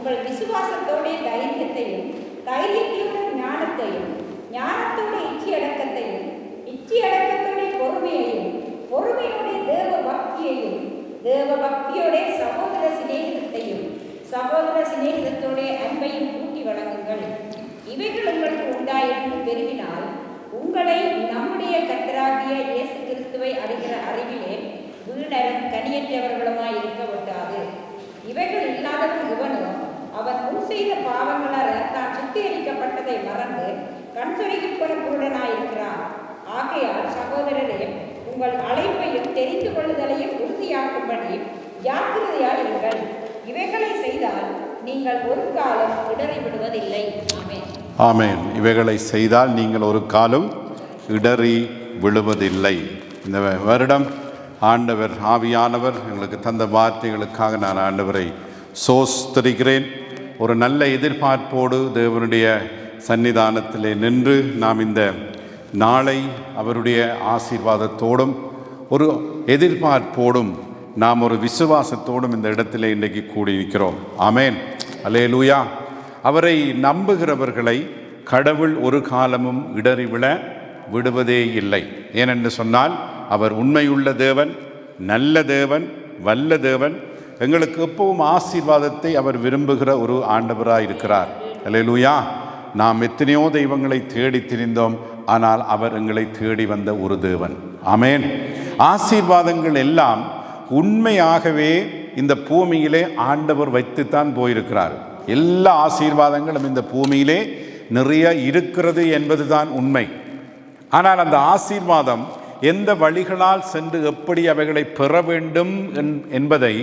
உங்கள் விசுவாசத்தோட தைரியத்தையும், தைரியத்தோட ஞானத்தையும், ஞானத்தோட இச்சையடக்கத்தையும், இச்சையடக்கத்தோட பொறுமையையும், பொறுமையோட தேவ பக்தியையும், தேவ பக்தியோட சகோதர சிநேகத்தையும், சகோதர சிநேகத்தோட அன்பையும் கூட்டி வழங்குங்கள். இவைகள் உங்களுக்கு உண்டாயிருந்து பெருகினால் உங்களை நம்முடைய கர்த்தராகிய இயேசு கிறிஸ்துவை அறிகிற அறிவிலே வீணரும் கனியற்றவர்களுமாய் இருக்க விட்டாது. இவைகள் இல்லாதவன் இவனோ அவன் முன் செய்த பாவங்களால் தான் சுத்திகரிக்கப்பட்டதை மறந்து கண் சொருகி போன குருடனாயிருக்கிறான். ஆகையால் சகோதரரே, உங்கள் அழைப்பையும் தெரிந்து கொள்ளுதலையும் உறுதியாக்கும்படி ஜாக்கிரதையாயிருங்கள். இவைகளை செய்தால் நீங்கள் ஒரு காலம் இடறி விடுவதில்லை. ஆமென். ஆமென். இவைகளை செய்தால் நீங்கள் ஒரு காலம் இடறி விழுவதில்லை. இந்த வருடம் ஆண்டவர் ஆவியானவர் எங்களுக்கு தந்த வார்த்தைகளுக்காக நான் ஆண்டவரை சோஸ்தரிக்கிறேன். ஒரு நல்ல எதிர்பார்ப்போடு தேவனுடைய சன்னிதானத்திலே நின்று நாம் இந்த நாளை அவருடைய ஆசீர்வாதத்தோடும் ஒரு எதிர்பார்ப்போடும் நாம் ஒரு விசுவாசத்தோடும் இந்த இடத்திலே இன்றைக்கு கூடியிருக்கிறோம். ஆமென். அல்லேலூயா. அவரை நம்புகிறவர்களை கடவுள் ஒரு காலமும் இடறிவிழ விடுவதே இல்லை. ஏனென்று சொன்னால் அவர் உண்மையுள்ள தேவன், நல்ல தேவன், வல்ல தேவன். எங்களுக்கு எப்பவும் ஆசீர்வாதத்தை அவர் விரும்புகிற ஒரு ஆண்டவராக இருக்கிறார். அல்லேலூயா. நாம் எத்தனையோ தெய்வங்களை தேடி திரிந்தோம், ஆனால் அவர் எங்களை தேடி வந்த ஒரு தேவன். ஆமென். ஆசீர்வாதங்கள் எல்லாம் உண்மையாகவே இந்த பூமியிலே ஆண்டவர் வைத்துத்தான் போயிருக்கிறார். எல்லா ஆசீர்வாதங்களும் இந்த பூமியிலே நிறைய இருக்கிறது என்பதுதான் உண்மை. ஆனால் அந்த ஆசீர்வாதம் எந்த வழிகளால் சென்று எப்படி அவைகளை பெற வேண்டும் என்பதை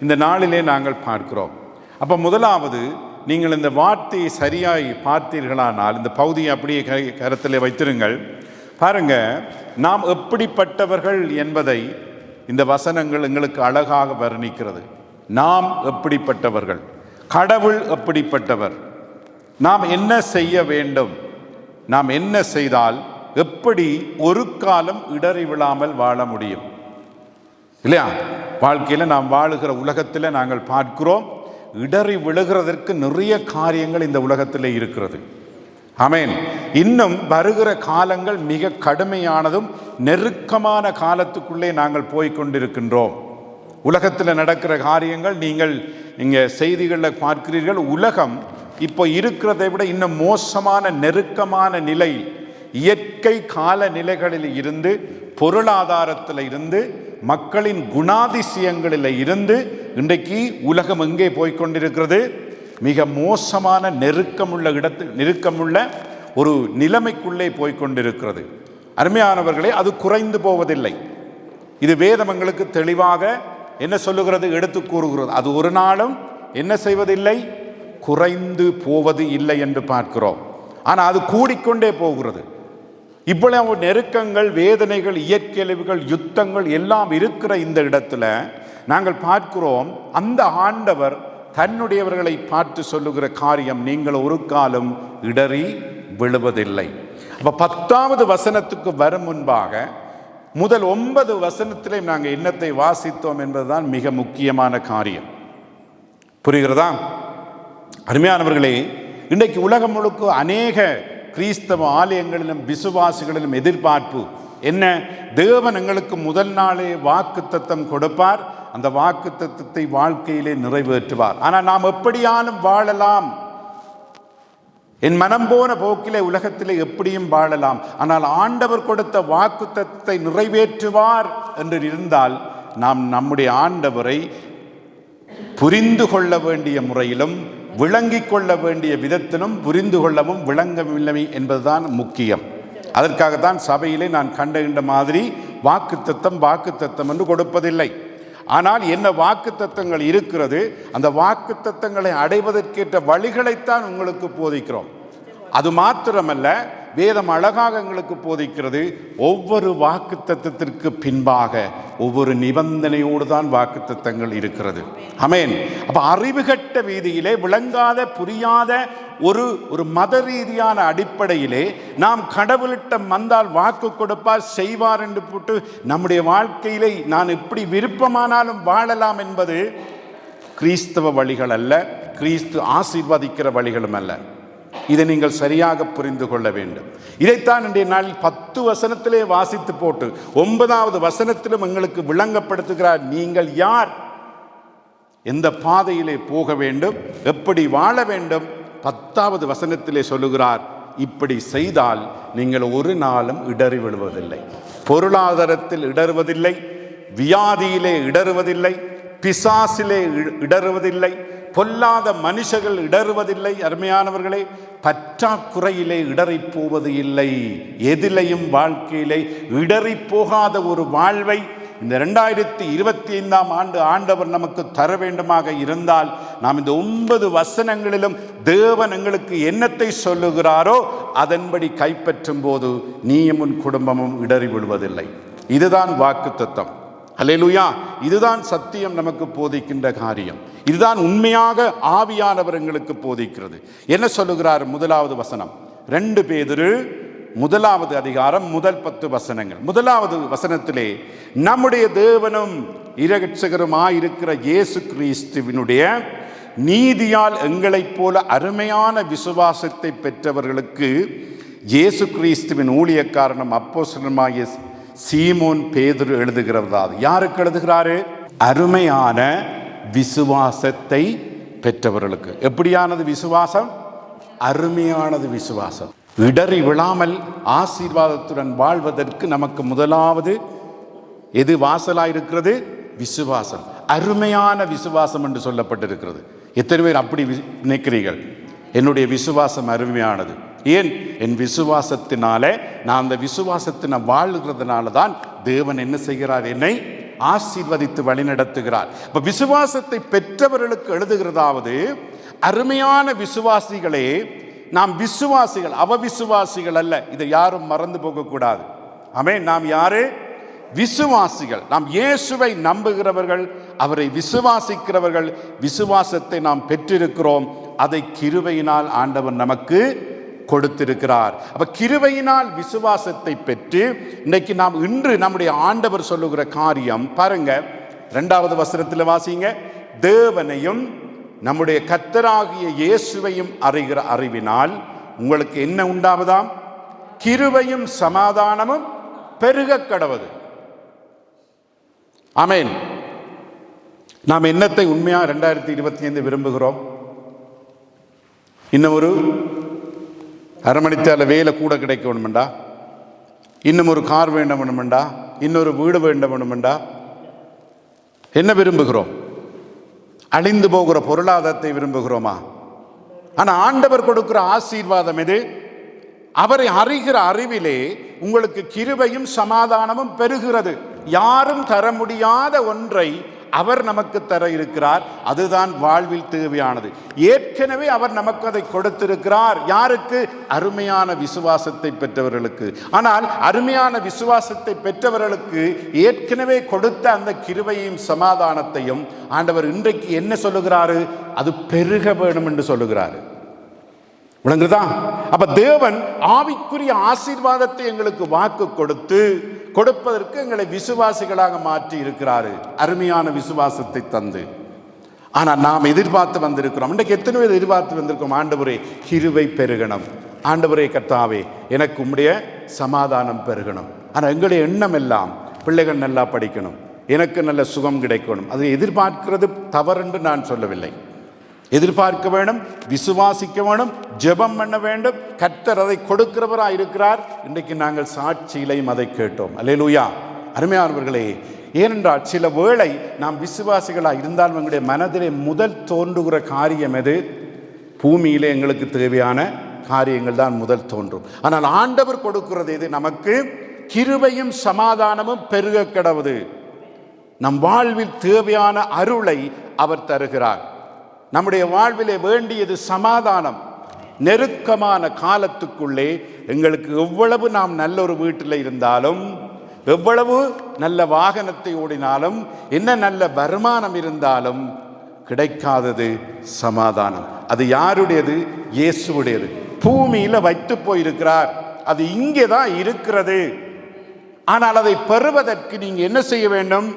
இந்த நாளிலே நாங்கள் பார்க்கிறோம். அப்போ முதலாவது, நீங்கள் இந்த வார்த்தையை சரியாய் பார்த்தீர்களானால் இந்த பகுதியை அப்படியே கருத்திலே வைத்திருங்கள். பாருங்க, நாம் எப்படிப்பட்டவர்கள் என்பதை இந்த வசனங்கள் எங்களுக்கு அழகாக வர்ணிக்கிறது. நாம் எப்படிப்பட்டவர்கள், கடவுள் எப்படிப்பட்டவர், நாம் என்ன செய்ய வேண்டும், நாம் என்ன செய்தால் எப்படி ஒரு காலம் இடறி விழாமல் வாழ முடியும் இல்லையா? வாழ்க்கையில் நாம் வாழுகிற உலகத்தில் நாங்கள் பார்க்கிறோம், இடறி விழுகிறதற்கு நிறைய காரியங்கள் இந்த உலகத்தில் இருக்கிறது. ஆமென். இன்னும் வருகிற காலங்கள் மிக கடுமையானதும் நெருக்கமான காலத்துக்குள்ளே நாங்கள் போய்கொண்டிருக்கின்றோம். உலகத்தில் நடக்கிற காரியங்கள் நீங்கள் இங்கே செய்திகளில் பார்க்கிறீர்கள். உலகம் இப்போ இருக்கிறதை விட இன்னும் மோசமான நெருக்கமான நிலை, இயற்கை கால நிலைகளில் இருந்து, பொருளாதாரத்தில் இருந்து, மக்களின் குணாதிசயங்களில் இருந்து இன்றைக்கு உலகம் எங்கே போய்கொண்டிருக்கிறது? மிக மோசமான நெருக்கமுள்ள ஒரு நிலைமைக்குள்ளே போய்கொண்டிருக்கிறது. அருமையானவர்களே, அது குறைந்து போவதில்லை. இது வேதம் எங்களுக்கு தெளிவாக என்ன சொல்லுகிறது, எடுத்து கூறுகிறது. அது ஒரு நாளும் என்ன செய்வதில்லை, குறைந்து போவது இல்லை என்று பார்க்கிறோம். ஆனால் அது கூடிக்கொண்டே போகிறது. இவ்வளவு நெருக்கங்கள், வேதனைகள், இயற்கையழிவுகள், யுத்தங்கள் எல்லாம் இருக்கிற இந்த இடத்துல நாங்கள் பார்க்கிறோம், அந்த ஆண்டவர் தன்னுடையவர்களை பார்த்து சொல்லுகிற காரியம், நீங்கள் ஒரு காலம் இடறி விழுவதில்லை. அப்போ 10வது வசனத்துக்கு வரும் முன்பாக முதல் 9 வசனத்திலே நாங்கள் என்னத்தை வாசித்தோம் என்பதுதான் மிக முக்கியமான காரியம். புரிகிறதா? அருமையானவர்களே, இன்றைக்கு உலகம் முழுக்க அநேக கிறிஸ்தவ ஆலயங்களிலும் விசுவாசிகளிலும் எதிர்பார்ப்பு என்ன? தேவன் எங்களுக்கு முதல் நாளே வாக்குத்தத்தம் கொடுப்பார், அந்த வாக்குத்தத்தத்தை வாழ்க்கையிலே நிறைவேற்றுவார். ஆனால் நாம் எப்படியாலும் வாழலாம், என் மனம் போன போக்கிலே உலகத்திலே எப்படியும் வாழலாம், ஆனால் ஆண்டவர் கொடுத்த வாக்குத்தத்தத்தை நிறைவேற்றுவார் என்று இருந்தால் நாம் நம்முடைய ஆண்டவரை புரிந்து கொள்ள வேண்டிய முறையிலும் விளங்கிக் கொள்ள வேண்டிய விதத்திலும் புரிந்து கொள்ளவும் விளங்கவில்லை என்பதுதான் முக்கியம். அதற்காகத்தான் சபையிலே நான் கண்ட மாதிரி வாக்குத்தத்தம் என்று கொடுப்பதில்லை. ஆனால் என்ன வாக்குத்தத்தங்கள் இருக்கிறது, அந்த வாக்குத்தத்தங்களை அடைவதற்கேற்ற வழிகளைத்தான் உங்களுக்கு போதிக்கிறோம். அது மாத்திரமல்ல, வேதம் அழகாக எங்களுக்கு போதிக்கிறது, ஒவ்வொரு வாக்குத்தத்தத்திற்கு பின்பாக ஒவ்வொரு நிபந்தனையோடு தான் வாக்குத்தத்தங்கள் இருக்கிறது. ஆமென். அப்ப அறிவுகட்ட வீதியிலே விளங்காத புரியாத ஒரு மத ரீதியான அடிப்படையிலே நாம் கடவுளிடம் வந்தால் வாக்கு கொடுப்பார், செய்வார் என்று போட்டு நம்முடைய வாழ்க்கையிலே நான் எப்படி விருப்பமானாலும் வாழலாம் என்பது கிறிஸ்தவ வழிகள் அல்ல, கிறிஸ்து ஆசீர்வதிக்கிற வழிகளும் அல்ல. இதை நீங்கள் சரியாக புரிந்து கொள்ள வேண்டும். இதைத்தான் இன்றைய நாளில் 10 வசனத்திலே வாசித்து போட்டு 9வது வசனத்திலும் எங்களுக்கு விளங்கப்படுத்துகிறார். நீங்கள் யார், எந்த பாதையிலே போக வேண்டும், எப்படி வாழ வேண்டும். 10வது வசனத்திலே சொல்லுகிறார், இப்படி செய்தால் நீங்கள் ஒரு நாளும் இடறி விழுவதில்லை. பொருளாதாரத்தில் இடறுவதில்லை, வியாதியிலே இடறுவதில்லை, பிசாசிலே இடறுவதில்லை, பொல்லாத மனுஷர்கள் இடறுவதில்லை. அருமையானவர்களே, பற்றாக்குறையிலே இடறி போவது இல்லை. எதிலையும் வாழ்க்கையிலே இடறி போகாத ஒரு வாழ்வை இந்த 2025ஆம் ஆண்டு ஆண்டவர் நமக்கு தர வேண்டுமாக இருந்தால், நாம் இந்த 9 வசனங்களிலும் தேவன் எங்களுக்கு என்னத்தை சொல்லுகிறாரோ அதன்படி கைப்பற்றும் போது நீயும் உன் குடும்பமும் இடறி விழுவதில்லை. இதுதான் வாக்குத்தத்தம். அல்லேலூயா. இதுதான் சத்தியம் நமக்கு போதிக்கின்ற காரியம். இதுதான் உண்மையாக ஆவியானவர் எங்களுக்கு போதிக்கிறது. என்ன சொல்லுகிறார்? 1வது வசனம், 2 பேதுரு 1வது அதிகாரம் முதல் 10 வசனங்கள். 1வது வசனத்திலே, நம்முடைய தேவனும் இரட்சகருமாயிருக்கிற இயேசு கிறிஸ்துவினுடைய நீதியால் எங்களைப் போல அருமையான விசுவாசத்தை பெற்றவர்களுக்கு இயேசு கிறிஸ்துவின் ஊழியக்காரனும் அப்போஸ்தலனுமாகிய சீமோன் பேதுரு எழுதுகிறதா. யாருக்கு எழுதுகிறாரு? அருமையான விசுவாசத்தை பெற்றவர்களுக்கு. எப்படியானது விசுவாசம்? அருமையானது விசுவாசம். இடறி விழாமல் ஆசீர்வாதத்துடன் வாழ்வதற்கு நமக்கு முதலாவது எது வாசலாயிருக்கிறது? விசுவாசம். அருமையான விசுவாசம் என்று சொல்லப்பட்டிருக்கிறது. எத்தனை பேர் அப்படி நினைக்கிறீர்கள்? என்னுடைய விசுவாசம் அருமையானது. ஏன்? என் விசுவாசத்தினாலே, நான் அந்த விசுவாசத்தின வாழ்கிறதுனால தான் தேவன் என்ன செய்கிறார்? என்னை ஆசீர்வதித்து வழிநடத்துகிறார். இப்ப விசுவாசத்தை பெற்றவர்களுக்கு எழுதுகிறதாவது, அருமையான விசுவாசிகளே, நாம் விசுவாசிகள், அவவிசுவாசிகள் அல்ல. இதை யாரும் மறந்து போகக்கூடாது. ஆமென். நாம் யாரு? விசுவாசிகள். நாம் இயேசுவை நம்புகிறவர்கள், அவரை விசுவாசிக்கிறவர்கள். விசுவாசத்தை நாம் பெற்றிருக்கிறோம். அதை கிருபையினால் ஆண்டவர் நமக்கு கொடுத்திருக்கிறார். அப்ப கிருபையினால் விசுவாசத்தை பெற்று இன்னைக்கு நாம் இன்று நம்முடைய ஆண்டவர் சொல்லுகிற காரியம் பாருங்க. 2வது வசனத்தில் வாசிங்க. தேவனையும் நம்முடைய கர்த்தராகிய இயேசுவையும் அறிகிற அறிவினால் உங்களுக்கு என்ன உண்டாவதாம்? கிருபையும் சமாதானமும் பெருக கடவது. ஆமென். நாம் என்னத்தை உண்மையா 2025 விரும்புகிறோம்? இன்னும் ஒரு அரை மணித்தால வேலை கூட கிடைக்க வேணுமெண்டா, இன்னும் ஒரு கார் வேண்டும் வேணுமெண்டா, இன்னொரு வீடு வேண்டும் வேணுமெண்டா, என்ன விரும்புகிறோம்? அழிந்து போகிற பொருளாதாரத்தை விரும்புகிறோமா? ஆனால் ஆண்டவர் கொடுக்கிற ஆசீர்வாதம் எது? அவரை அறிகிற அறிவிலே உங்களுக்கு கிருபையும் சமாதானமும் பெருகிறது. யாரும் தர முடியாத ஒன்றை அவர் நமக்கு தர இருக்கிறார். அதுதான் வாழ்வில் தேவையானது. ஏற்கனவே அவர் நமக்கு அதை கொடுத்திருக்கிறார். யாருக்கு? அருமையான விசுவாசத்தை பெற்றவர்களுக்கு. ஆனால் அருமையான விசுவாசத்தை பெற்றவர்களுக்கு ஏற்கனவே கொடுத்த அந்த கிருபையையும் சமாதானத்தையும் ஆண்டவர் இன்றைக்கு என்ன சொல்லுகிறாரு? அது பெருக வேணும் என்று சொல்லுகிறாரு. விளங்குதா? அப்ப தேவன் ஆவிக்குரிய ஆசீர்வாதத்தை எங்களுக்கு வாக்கு கொடுப்பதற்கு எங்களை விசுவாசிகளாக மாற்றி இருக்கிறாரு. அருமையான விசுவாசத்தை தந்து. ஆனால் நாம் எதிர்பார்த்து வந்திருக்கிறோம். இன்றைக்கு எத்தனை பேர் எதிர்பார்த்து வந்திருக்கோம்? ஆண்டவரே கிருபை பெருகணும், ஆண்டவரே கர்த்தாவே எனக்கு உம்முடைய சமாதானம் பெருகணும். ஆனால் எங்களுடைய எண்ணம் எல்லாம் பிள்ளைகள் நல்லா படிக்கணும், எனக்கு நல்ல சுகம் கிடைக்கணும். அதை எதிர்பார்க்கிறது தவறென்று நான் சொல்லவில்லை. எதிர்பார்க்க வேண்டும், விசுவாசிக்க வேண்டும், ஜெபம் பண்ண வேண்டும். கர்த்தர் அதை கொடுக்கிறவராக இருக்கிறார். இன்றைக்கு நாங்கள் சாட்சியிலையும் அதை கேட்டோம். அல்லேலூயா. அருமையானவர்களே, ஏனென்றால் சில வேளை நாம் விசுவாசிகளாக இருந்தாலும் எங்களுடைய மனதிலே முதல் தோன்றுகிற காரியம் எது? பூமியிலே எங்களுக்கு தேவையான காரியங்கள் தான் முதல் தோன்றும். ஆனால் ஆண்டவர் கொடுக்கிறது எது? நமக்கு கிருபையும் சமாதானமும் பெருக கடவுது. நம் வாழ்வில் தேவையான அருளை அவர் தருகிறார். நம்முடைய வாழ்விலே வேண்டியது சமாதானம். நெருக்கமான காலத்துக்குள்ளே எங்களுக்கு எவ்வளவு நாம் நல்ல ஒரு வீட்டில் இருந்தாலும், எவ்வளவு நல்ல வாகனத்தை ஓடினாலும், என்ன நல்ல வருமானம் இருந்தாலும் கிடைக்காதது சமாதானம். அது யாருடையது? இயேசுடையது. பூமியில வைத்து போயிருக்கிறார். அது இங்கே தான் இருக்கிறது. ஆனால் அதை பெறுவதற்கு நீங்க என்ன செய்ய வேண்டும்?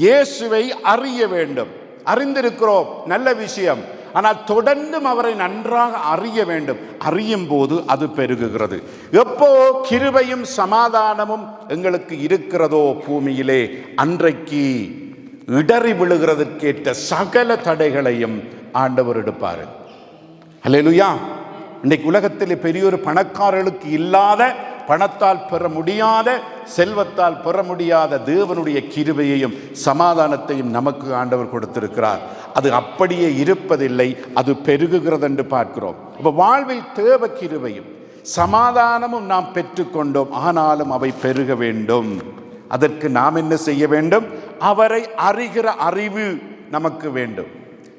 இயேசுவை அறிய வேண்டும். அறிந்திருக்கிறோம், நல்ல விஷயம். ஆனால் தொடர்ந்தும் அவரை நன்றாக அறிய வேண்டும். அறியும் போது அது பெருகுகிறது. எப்போ கிருபையும் சமாதானமும் எங்களுக்கு இருக்கிறதோ பூமியிலே, அன்றைக்கு இடறி விழுகிறதற்கேற்ற சகல தடைகளையும் ஆண்டவர் எடுப்பார். அல்லேலூயா. இன்றைக்கு உலகத்தில் பெரியோரு பணக்காரர்களுக்கு இல்லாத, பணத்தால் பெற முடியாத, செல்வத்தால் பெற முடியாத தேவனுடைய கிருபையையும் சமாதானத்தையும் நமக்கு ஆண்டவர் கொடுத்திருக்கிறார். அது அப்படியே இருப்பதில்லை, அது பெருகுகிறது என்று பார்க்கிறோம். இப்போ வாழ்வில் தேவ கிருபையும் சமாதானமும் நாம் பெற்றுக்கொண்டோம். ஆனாலும் அவை பெருக வேண்டும். அதற்கு நாம் என்ன செய்ய வேண்டும்? அவரை அறிகிற அறிவு நமக்கு வேண்டும்.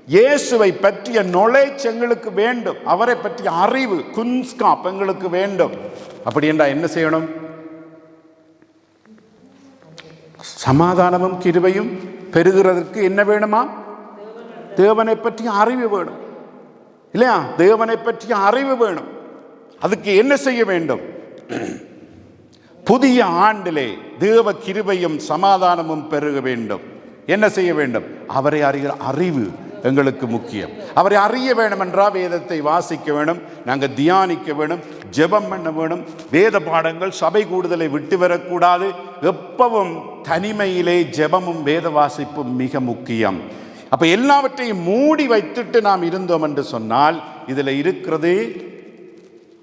இயேசுவை பற்றிய knowledge எங்களுக்கு வேண்டும். அவரை பற்றிய அறிவு, குன்ஸ்காப் எங்களுக்கு வேண்டும். அப்படி என்றால் என்ன செய்யணும்? சமாதானமும் கிருபையும் பெருகிறதற்கு என்ன வேணுமா? தேவனை பற்றிய அறிவு வேணும், இல்லையா? தேவனை பற்றிய அறிவு வேணும். அதுக்கு என்ன செய்ய வேண்டும்? புதிய ஆண்டிலே தேவ கிருபையும் சமாதானமும் பெருக வேண்டும். என்ன செய்ய வேண்டும்? அவரை அறிகிற அறிவு எங்களுக்கு முக்கியம். அவரை அறிய வேணும் என்றால் வேதத்தை வாசிக்க வேணும், நாங்கள் தியானிக்க வேணும், ஜெபம் பண்ண வேணும். வேத பாடங்கள், சபை கூடுதலை விட்டு வரக்கூடாது. எப்பவும் தனிமையிலே ஜெபமும் வேத வாசிப்பும் மிக முக்கியம். அப்ப எல்லாவற்றையும் மூடி வைத்துட்டு நாம் இருந்தோம் என்று சொன்னால் இதில் இருக்கிறது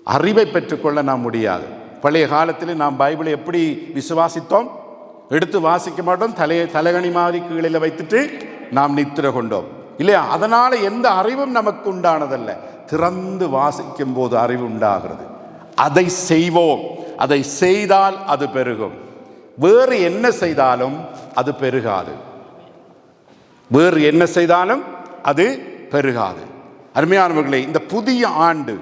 அறிவை பெற்றுக்கொள்ள நாம் முடியாது. பழைய காலத்தில் நாம் பைபிளை எப்படி விசுவாசித்தோம்? எடுத்து வாசிக்க மாட்டோம், தலைகணி மாதிரி கீழில் வைத்துட்டு நாம் நித்திரை கொண்டோம், இல்லையா? அதனால எந்த அறிவும் நமக்கு உண்டானதல்ல. திறந்து வாசிக்கும் போது அறிவு உண்டாகிறது. அதை செய்வோம். அதை செய்தால் அது பெருகும். வேறு என்ன செய்தாலும் அது பெருகாது. வேறு என்ன செய்தாலும் அது பெருகாது. அருமையானவர்களே, இந்த புதிய ஆண்டு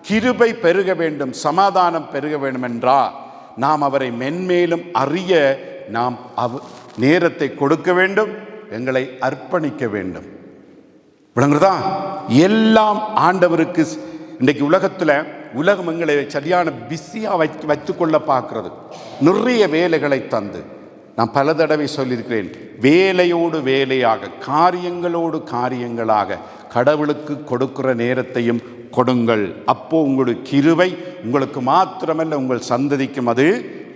கிருபை பெருக வேண்டும், சமாதானம் பெருக வேண்டும் என்றால் நாம் அவரை மென்மேலும் அறிய நாம் நேரத்தை கொடுக்க வேண்டும், எங்களை அர்ப்பணிக்க வேண்டும். விளங்குறதா? எல்லாம் ஆண்டவருக்கு. இன்றைக்கு உலகம் எங்களை சரியான பிஸியாக வைத்துக்கொள்ள பார்க்கிறது. நிறைய வேலைகளை தந்து, நான் பல தடவை சொல்லியிருக்கிறேன், வேலையோடு வேலையாக, காரியங்களோடு காரியங்களாக கடவுளுக்கு கொடுக்கிற நேரத்தையும் கொடுங்கள். அப்போ உங்களுக்கு கிருபை உங்களுக்கு மாத்திரமல்ல, உங்கள் சந்ததிக்கும் அது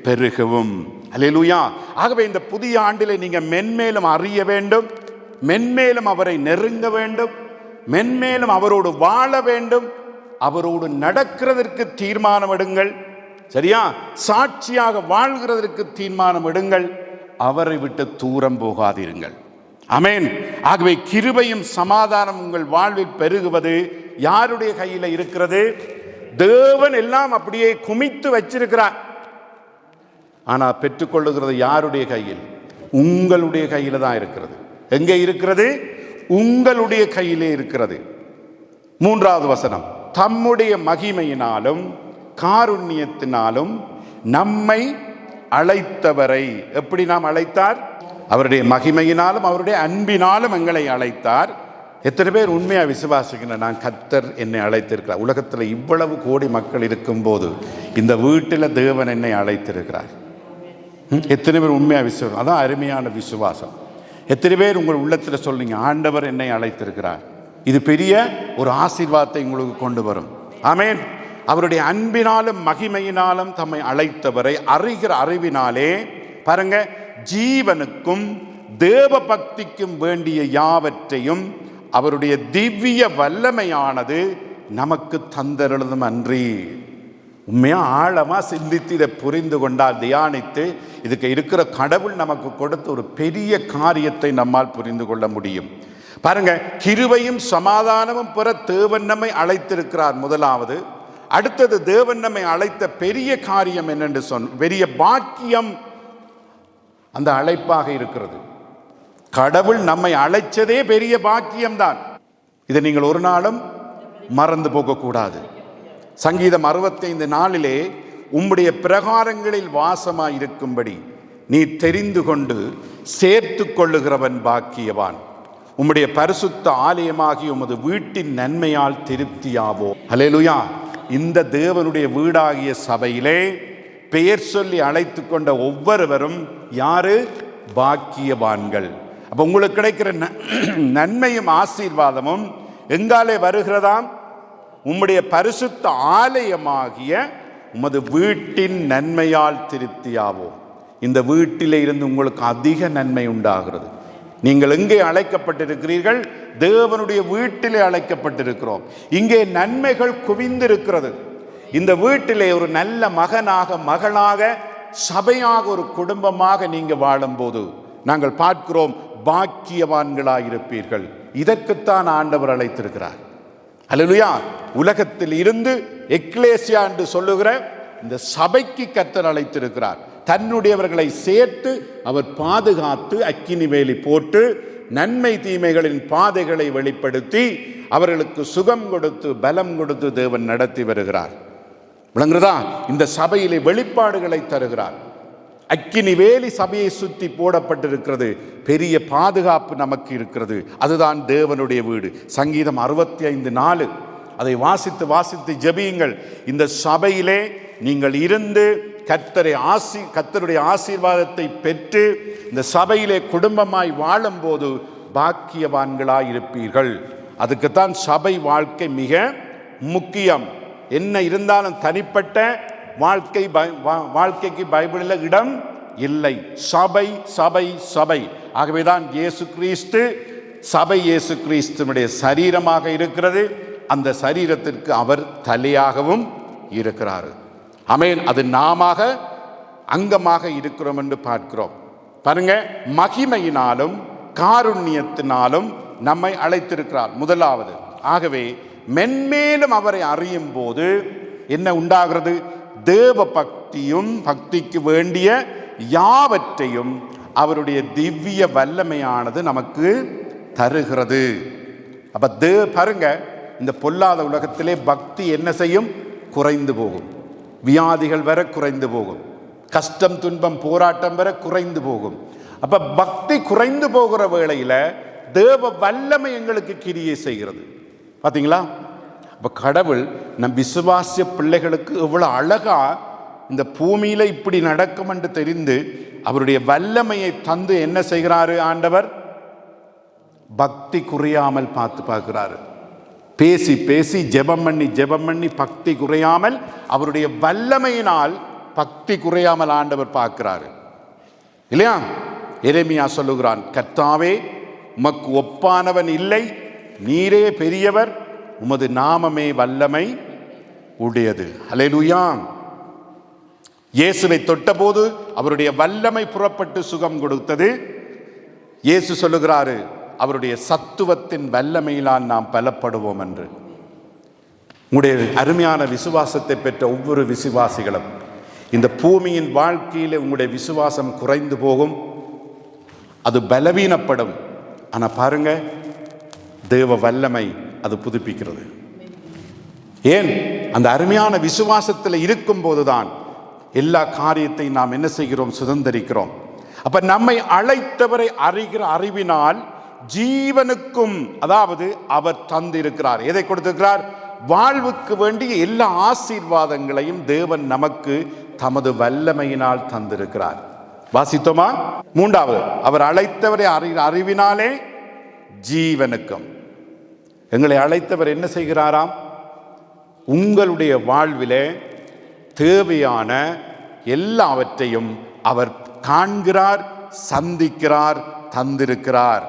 பெருகவும். அல்லேலூயா. ஆகவே இந்த புதிய ஆண்டிலே நீங்கள் மென்மேலும் அறிய வேண்டும், மென்மேலும் அவரை நெருங்க வேண்டும், மென்மேலும் அவரோடு வாழ வேண்டும், அவரோடு நடக்கிறதற்கு தீர்மானம் எடுங்கள். சரியா? சாட்சியாக வாழ்கிறதற்கு தீர்மானம் எடுங்கள். அவரை விட்டு தூரம் போகாதீர்கள். ஆமென். ஆகவே கிருபையும் சமாதானம் உங்கள் வாழ்வில் பெருகுவது யாருடைய கையில் இருக்கிறது? தேவன் எல்லாம் அப்படியே குமித்து வச்சிருக்கிறார். ஆனால் பெற்றுக்கொள்ளுகிறது யாருடைய கையில்? உங்களுடைய கையில் தான் இருக்கிறது. எங்கே இருக்கிறது? உங்களுடைய கையிலே இருக்கிறது. 3வது வசனம், தம்முடைய மகிமையினாலும் காருண்யத்தினாலும் நம்மை அழைத்தவரை. எப்படி நாம் அழைத்தார்? அவருடைய மகிமையினாலும் அவருடைய அன்பினாலும் எங்களை அழைத்தார். எத்தனை பேர் உண்மையாக விசுவாசிக்கிற நான் கர்த்தர் என்னை அழைத்திருக்கிறார்? உலகத்தில் இவ்வளவு கோடி மக்கள் இருக்கும்போது இந்த வீட்டில் தேவன் என்னை அழைத்திருக்கிறார். எத்தனை பேர் உண்மையாக விசுவாசம்? அதான் அருமையான விசுவாசம். எத்தனை பேர் உங்கள் உள்ளத்தில் சொல்றீங்க, ஆண்டவர் என்னை அழைத்திருக்கிறார்? இது பெரிய ஒரு ஆசீர்வாதத்தை உங்களுக்கு கொண்டு வரும். ஆமென். அவருடைய அன்பினாலும் மகிமையினாலும் தம்மை அழைத்தவரை அறிகிற அறிவினாலே, பாருங்க, ஜீவனுக்கும் தேவ பக்திக்கும் வேண்டிய யாவற்றையும் அவருடைய திவ்ய வல்லமையானது நமக்கு தந்தருளும் அன்றி. உண்மையாக ஆழமாக சிந்தித்து இதை புரிந்து கொண்டால், தியானித்து இதுக்கு இருக்கிற கடவுள் நமக்கு கொடுத்த ஒரு பெரிய காரியத்தை நம்மால் புரிந்து கொள்ள முடியும். பாருங்க, கிருபையும் சமாதானமும் பெற தேவன் நம்மை அழைத்திருக்கிறார். முதலாவது. அடுத்தது, தேவன் நம்மை அழைத்த பெரிய காரியம் என்னென்று பெரிய பாக்கியம் அந்த அழைப்பாக இருக்கிறது. கடவுள் நம்மை அழைச்சதே பெரிய பாக்கியம்தான். இதை நீங்கள் ஒரு நாளும் மறந்து போகக்கூடாது. சங்கீதம் 65:4 உம்முடைய பிரகாரங்களில் வாசமாய் இருக்கும்படி நீ தெரிந்து கொண்டு சேர்த்து கொள்ளுகிறவன் பாக்கியவான். உம்முடைய பரிசுத்த ஆலயமாகி உமது வீட்டின் நன்மையால் திருப்தியாவோ. அல்லேலூயா. இந்த தேவனுடைய வீடாகிய சபையிலே பெயர் சொல்லி அழைத்து கொண்ட ஒவ்வொருவரும் யாரு? பாக்கியவான்கள். அப்போ உங்களுக்கு கிடைக்கிற நன்மையும் ஆசீர்வாதமும் எங்காலே வருகிறதாம்? உம்முடைய பரிசுத்த ஆலயமாகிய உமது வீட்டின் நன்மையால் திருப்தியாவோம். இந்த வீட்டிலே இருந்து உங்களுக்கு அதிக நன்மை உண்டாகிறது. நீங்கள் எங்கே அழைக்கப்பட்டிருக்கிறீர்கள்? தேவனுடைய வீட்டிலே அழைக்கப்பட்டிருக்கிறோம். இங்கே நன்மைகள் குவிந்திருக்கிறது. இந்த வீட்டிலே ஒரு நல்ல மகனாக, மகளாக, சபையாக, ஒரு குடும்பமாக நீங்க வாழும்போது நாங்கள் பார்க்கிறோம், பாக்கியவான்களாயிருப்பீர்கள். இதற்குத்தான் ஆண்டவர் அழைத்திருக்கிறார். அல்லேலூயா. உலகத்தில் இருந்து எக்லேசியா என்று சொல்லுகிற இந்த சபைக்கு கர்த்தர் அழைத்திருக்கிறார். தன்னுடையவர்களை சேர்த்து அவர் பாதுகாத்து அக்கினி வேலி போட்டு நன்மை தீமைகளின் பாதைகளை வெளிப்படுத்தி அவர்களுக்கு சுகம் கொடுத்து பலம் கொடுத்து தேவன் நடத்தி வருகிறார். விளங்குறதா? இந்த சபையிலே வெளிப்பாடுகளை தருகிறார். அக்கினி வேலி சபையை சுற்றி போடப்பட்டிருக்கிறது. பெரிய பாதுகாப்பு நமக்கு இருக்கிறது. அதுதான் தேவனுடைய வீடு. சங்கீதம் 65:4 அதை வாசித்து வாசித்து ஜெபியுங்கள். இந்த சபையிலே நீங்கள் இருந்து கர்த்தருடைய ஆசீர்வாதத்தை பெற்று இந்த சபையிலே குடும்பமாய் வாழும்போது பாக்கியவான்களாய் இருப்பீர்கள். அதுக்குத்தான் சபை வாழ்க்கை மிக முக்கியம். என்ன இருந்தாலும் தனிப்பட்ட வாழ்க்கைக்கு பைபிளில் இடம் இல்லை. சபை சபை சபை. ஆகவேதான் இயேசு கிறிஸ்து சபை இயேசு கிறிஸ்துவினுடைய சரீரமாக இருக்கிறது. அந்த சரீரத்திற்கு அவர் தலையாகவும் இருக்கிறார். ஆமென். அது நாமாக அங்கமாக இருக்கிறோம் என்று பார்க்கிறோம். பாருங்க, மகிமையினாலும் காருண்யத்தினாலும் நம்மை அழைத்திருக்கிறார். முதலாவது, ஆகவே மென்மேலும் அவரை அறியும் போது என்ன உண்டாகிறது? தேவ பக்தியும் பக்திக்கு வேண்டிய யாவற்றையும் அவருடைய திவ்ய வல்லமையானது நமக்கு தருகிறது. அப்ப பாருங்க, இந்த பொல்லாத உலகத்திலே பக்தி என்ன செய்யும்? குறைந்து போகும். வியாதிகள் வர குறைந்து போகும். கஷ்டம் துன்பம் போராட்டம் வர குறைந்து போகும். அப்ப பக்தி குறைந்து போகிற வேளையில தேவ வல்லமை எங்களுக்கு கிரியை செய்கிறது. பாத்தீங்களா? அப்ப கடவுள் நம் விசுவாசிய பிள்ளைகளுக்கு எவ்வளவு அழகா இந்த பூமியில இப்படி நடக்கும் என்று தெரிந்து அவருடைய வல்லமையை தந்து என்ன செய்கிறாரு ஆண்டவர்? பக்தி குறையாமல் பார்க்கிறாரு. பேசி பேசி ஜெபம் பண்ணி பக்தி குறையாமல், அவருடைய வல்லமையினால் பக்தி குறையாமல் ஆண்டவர் பார்க்கிறாரு. இல்லையா? எரேமியா சொல்லுகிறான், கர்த்தாவே உமக்கு ஒப்பானவன் இல்லை, நீரே பெரியவர், உமது நாமமே வல்லமை உடையது. அல்லேலூயா. இயேசுவை தொட்டபோது அவருடைய வல்லமை புறப்பட்டு சுகம் கொடுத்தது. இயேசு சொல்லுகிறாரு, அவருடைய சத்துவத்தின் வல்லமையிலால் நாம் பலப்படுவோம் என்று. உங்களுடைய அருமையான விசுவாசத்தை பெற்ற ஒவ்வொரு விசுவாசிகளும் இந்த பூமியின் வாழ்க்கையிலே உங்களுடைய விசுவாசம் குறைந்து போகும், அது பலவீனப்படும். ஆனால் பாருங்க, தேவ வல்லமை அது புதுப்பிக்கிறது. ஏன்? அந்த அருமையான விசுவாசத்தில் இருக்கும் போதுதான் எல்லா காரியத்தையும் நாம் என்ன செய்கிறோம்? சுதந்திரிக்கிறோம். அப்ப நம்மை அழைத்தவரை அறிகிற அறிவினால் ஜீவனுக்கும், அதாவது அவர் தந்திருக்கிறார். எதை கொடுத்திருக்கிறார்? வாழ்வுக்கு வேண்டிய எல்லா ஆசீர்வாதங்களையும் தேவன் நமக்கு தமது வல்லமையினால் தந்திருக்கிறார். வாசித்தோமா? மூன்றாவது, அவர் அழைத்தவரை அறிவினாலே ஜீவனுக்கும். எங்களை அழைத்தவர் என்ன செய்கிறாராம்? உங்களுடைய வாழ்விலே தேவையான எல்லாவற்றையும் அவர் காண்கிறார், சந்திக்கிறார், தந்திருக்கிறார்.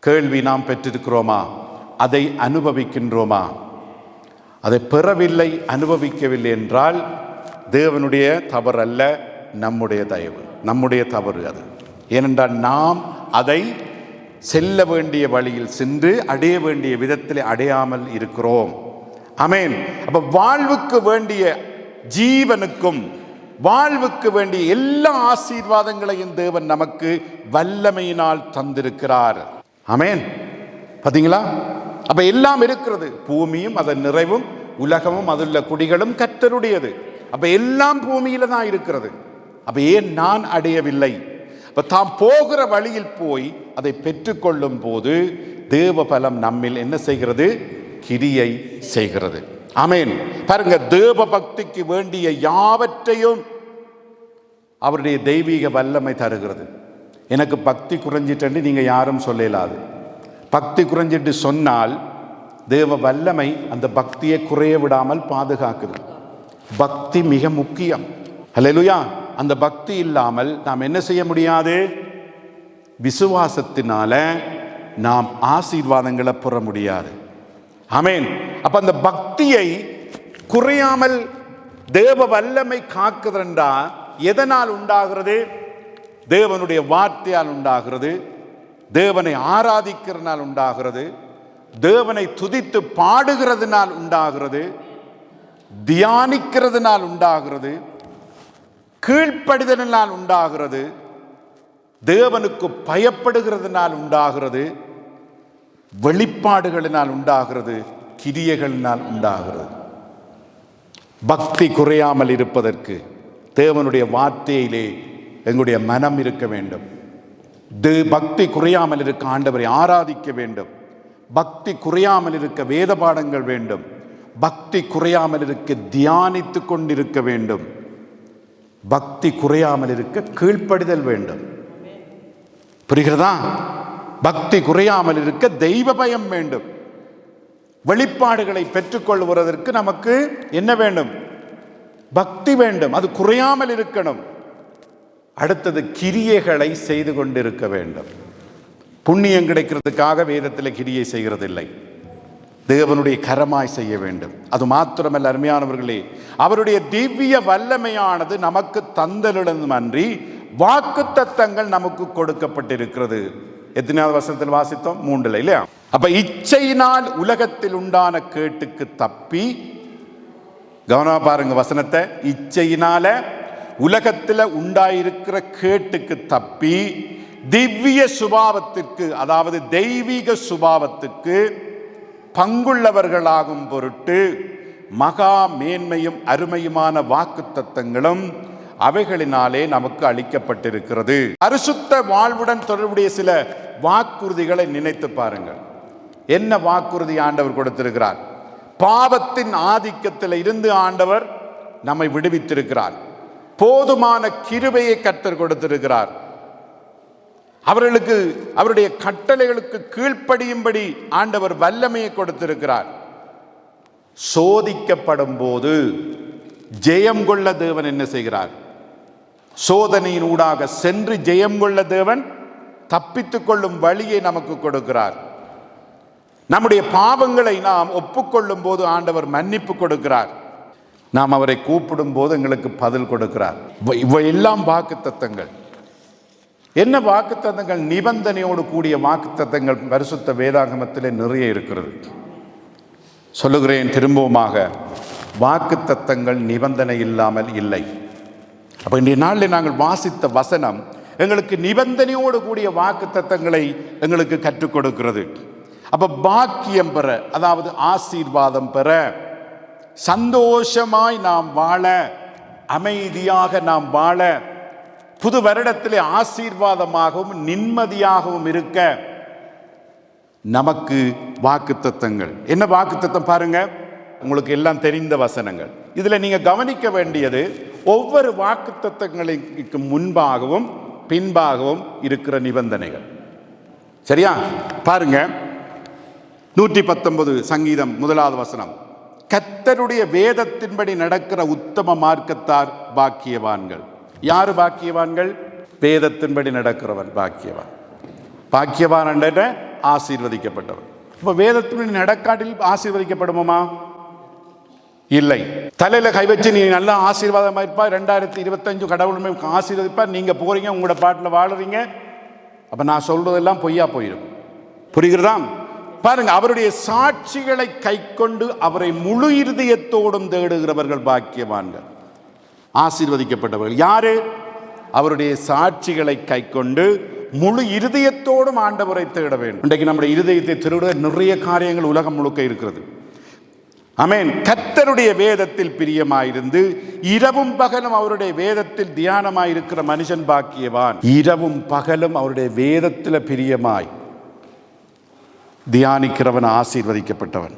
கேள்வி, நாம் பெற்றிருக்கிறோமா? அதை அனுபவிக்கின்றோமா? அதை பெறவில்லை, அனுபவிக்கவில்லை என்றால் தேவனுடைய தவறு அல்ல, நம்முடைய தயவு, நம்முடைய தவறு அது. ஏனென்றால் நாம் அதை செல்ல வேண்டிய வழியில் சென்று அடைய வேண்டிய விதத்தில் அடையாமல் இருக்கிறோம். ஆமென். அப்ப வாழ்வுக்கு வேண்டிய ஜீவனுக்கும் வாழ்வுக்கு வேண்டிய எல்லா ஆசீர்வாதங்களையும் தேவன் நமக்கு வல்லமையினால் தந்திருக்கிறார். ஆமென். பாத்தீங்களா? அப்ப எல்லாம் இருக்கிறது. பூமியும் அதன் நிறைவும் உலகமும் அதுள்ள குடிகளும் கர்த்தருடையது. அப்ப எல்லாம் பூமியில தான் இருக்கிறது. அப்ப ஏன் நான் அடையவில்லை? அப்ப தாம் போகிற வழியில் போய் அதை பெற்றுக்கொள்ளும் போது தேவ பலம் நம்மில் என்ன செய்கிறது? கிரியை செய்கிறது. ஆமென். பாருங்க, தேவ பக்திக்கு வேண்டிய யாவற்றையும் அவருடைய தெய்வீக வல்லமை தருகிறது. எனக்கு பக்தி குறைஞ்சிட்டு நீங்க யாரும் சொல்லலாது. பக்தி குறைஞ்சிட்டு சொன்னால் தேவ வல்லமை அந்த பக்தியை குறைய விடாமல் பாதுகாக்குது. பக்தி மிக முக்கியம். அல்லேலூயா. அந்த பக்தி இல்லாமல் நாம் என்ன செய்ய முடியாது? விசுவாசத்தினால நாம் ஆசீர்வாதங்களை பெற முடியாது. ஆமென். அப்ப அந்த பக்தியை குறையாமல் தேவ வல்லமை காக்குதுன்றா எதனால் உண்டாகிறது? தேவனுடைய வார்த்தையால் உண்டாகிறது, தேவனை ஆராதிக்கிறதுனால் உண்டாகிறது, தேவனை துதித்து பாடுகிறதுனால் உண்டாகிறது, தியானிக்கிறதுனால் உண்டாகிறது, கீழ்ப்படிதலினால் உண்டாகிறது, தேவனுக்கு பயப்படுகிறதுனால் உண்டாகிறது, வெளிப்பாடுகளினால் உண்டாகிறது, கிரியைகளினால் உண்டாகிறது. பக்தி குறையாமல் இருப்பதற்கு தேவனுடைய வார்த்தையிலே எங்களுடைய மனம் இருக்க வேண்டும். பக்தி குறையாமல் இருக்க ஆண்டவரை ஆராதிக்க வேண்டும். பக்தி குறையாமல் இருக்க வேத பாடங்கள் வேண்டும். பக்தி குறையாமல் இருக்க தியானித்து கொண்டிருக்க வேண்டும். பக்தி குறையாமல் இருக்க கீழ்ப்படிதல் வேண்டும். புரிகிறதா? பக்தி குறையாமல் இருக்க தெய்வ பயம் வேண்டும். வெளிப்பாடுகளை பெற்றுக்கொள்வதற்கு நமக்கு என்ன வேண்டும்? பக்தி வேண்டும். அது குறையாமல் இருக்கணும். அடுத்தது கிரியைகளை செய்து கொண்டிருக்க வேண்டும். புண்ணியம் கிடைக்கிறதுக்காக வேதத்தில் கிரியை செய்கிறதில்லை, தேவனுடைய கரமாய் செய்ய வேண்டும். அது மாத்திரமல்ல அருமையானவர்களே, அவருடைய திவ்ய வல்லமையானது நமக்கு தந்தலிடம் அன்றி வாக்குத்தத்தங்கள் நமக்கு கொடுக்கப்பட்டிருக்கிறது. எத்தனையாவது வசனத்தில் வாசித்தோம்? 3 இல்லையா? அப்ப இச்சையினால் உலகத்தில் உண்டான கேட்டுக்கு தப்பி, கவனமா பாருங்க வசனத்தை, இச்சையினால உலகத்தில் உண்டாயிருக்கிற கேட்டுக்கு தப்பி திவ்ய சுபாவத்திற்கு, அதாவது தெய்வீக சுபாவத்திற்கு பங்குள்ளவர்களாகும் பொருட்டு மகா மேன்மையும் அருமையுமான வாக்குத்தத்தங்களும் அவைகளினாலே நமக்கு அளிக்கப்பட்டிருக்கிறது. பரிசுத்த வாழ்வுடன் தொடர்புடைய சில வாக்குறுதிகளை நினைத்து பாருங்கள். என்ன வாக்குறுதி ஆண்டவர் கொடுத்திருக்கிறார்? பாவத்தின் ஆதிக்கத்தில் இருந்து ஆண்டவர் நம்மை விடுவித்திருக்கிறார். போதுமான கிருபையை கர்த்தர் கொடுத்திருக்கிறார். அவர்களுக்கு அவருடைய கட்டளைகளுக்கு கீழ்ப்படியும்படி ஆண்டவர் வல்லமையை கொடுத்திருக்கிறார். சோதிக்கப்படும் போது ஜெயம் கொள்ள தேவன் என்ன செய்கிறார்? சோதனையின் ஊடாக சென்று ஜெயம் கொள்ள தேவன் தப்பித்துக் கொள்ளும் வழியை நமக்கு கொடுக்கிறார். நம்முடைய பாவங்களை நாம் ஒப்புக்கொள்ளும் போது ஆண்டவர் மன்னிப்பு கொடுக்கிறார். நாம் அவரை கூப்பிடும் போது எங்களுக்கு பதில் கொடுக்கிறார். இவையெல்லாம் வாக்குத்தத்தங்கள். என்ன வாக்குத்தத்தங்கள்? நிபந்தனையோடு கூடிய வாக்குத்தத்தங்கள் பரிசுத்த வேதாகமத்திலே நிறைய இருக்கிறது. சொல்லுகிறேன் திரும்பவுமாக, வாக்குத்தத்தங்கள் நிபந்தனை இல்லாமல் இல்லை. அப்போ இன்றைய நாளில் நாங்கள் வாசித்த வசனம் எங்களுக்கு நிபந்தனையோடு கூடிய வாக்குத்தத்தங்களை எங்களுக்கு கற்றுக் கொடுக்கிறது. அப்போ பாக்கியம் பெற, அதாவது ஆசீர்வாதம் பெற, சந்தோஷமாய் நாம் வாழ, அமைதியாக நாம் வாழ, புது வருடத்திலே ஆசீர்வாதமாகவும் நிம்மதியாகவும் இருக்க நமக்கு வாக்குத்தத்தங்கள். என்ன வாக்குத்தத்தம் பாருங்க, உங்களுக்கு எல்லாம் தெரிந்த வசனங்கள். இதில் நீங்க கவனிக்க வேண்டியது, ஒவ்வொரு வாக்குத்தத்தங்களுக்கு முன்பாகவும் பின்பாகவும் இருக்கிற நிபந்தனைகள். சரியா? பாருங்க, 119 சங்கீதம் 1வது வசனம், கர்த்தருடைய வேதத்தின்படி நடக்கிற உத்தம மார்க்கத்தார் பாக்கியவான்கள். யாரு பாக்கியவான்கள்? வேதத்தின்படி நடக்கிறவன் பாக்கியவான். பாக்கியவான் என்ற ஆசீர்வதிக்கப்பட்டவன். இப்ப வேதத்தின்படி நடக்காட்டில் ஆசீர்வதிக்கப்படுமா? இல்லை. தலையில கை வச்சு நீ நல்ல ஆசீர்வாதமா இருப்பா, 2025 கடவுளுமே ஆசீர்வதிப்பா, நீங்க போறீங்க உங்களோட பாட்டில் வாழுறீங்க, அப்ப நான் சொல்றதெல்லாம் பொய்யா போயிடும். புரிகிறதா? பாருங்க, அவருடைய சாட்சிகளை கை கொண்டு அவரை முழு இருதயத்தோடும் தேடுகிறவர்கள் பாக்கியவான்கள், ஆசீர்வதிக்கப்பட்டவர்கள். யாரு? அவருடைய சாட்சிகளை கை கொண்டு முழு இருதயத்தோடும் ஆண்டவரை தேட வேண்டும். இன்றைக்கு நம்முடைய இருதயத்தை திருட நிறைய காரியங்கள் உலகம் முழுக்க இருக்கிறது. ஆமென். கர்த்தருடைய வேதத்தில் பிரியமாயிருந்து இரவும் பகலும் அவருடைய வேதத்தில் தியானமாயிருக்கிற மனுஷன் பாக்கியவான். இரவும் பகலும் அவருடைய வேதத்தில் பிரியமாய் தியானிக்கிறவன் ஆசீர்வதிக்கப்பட்டவன்.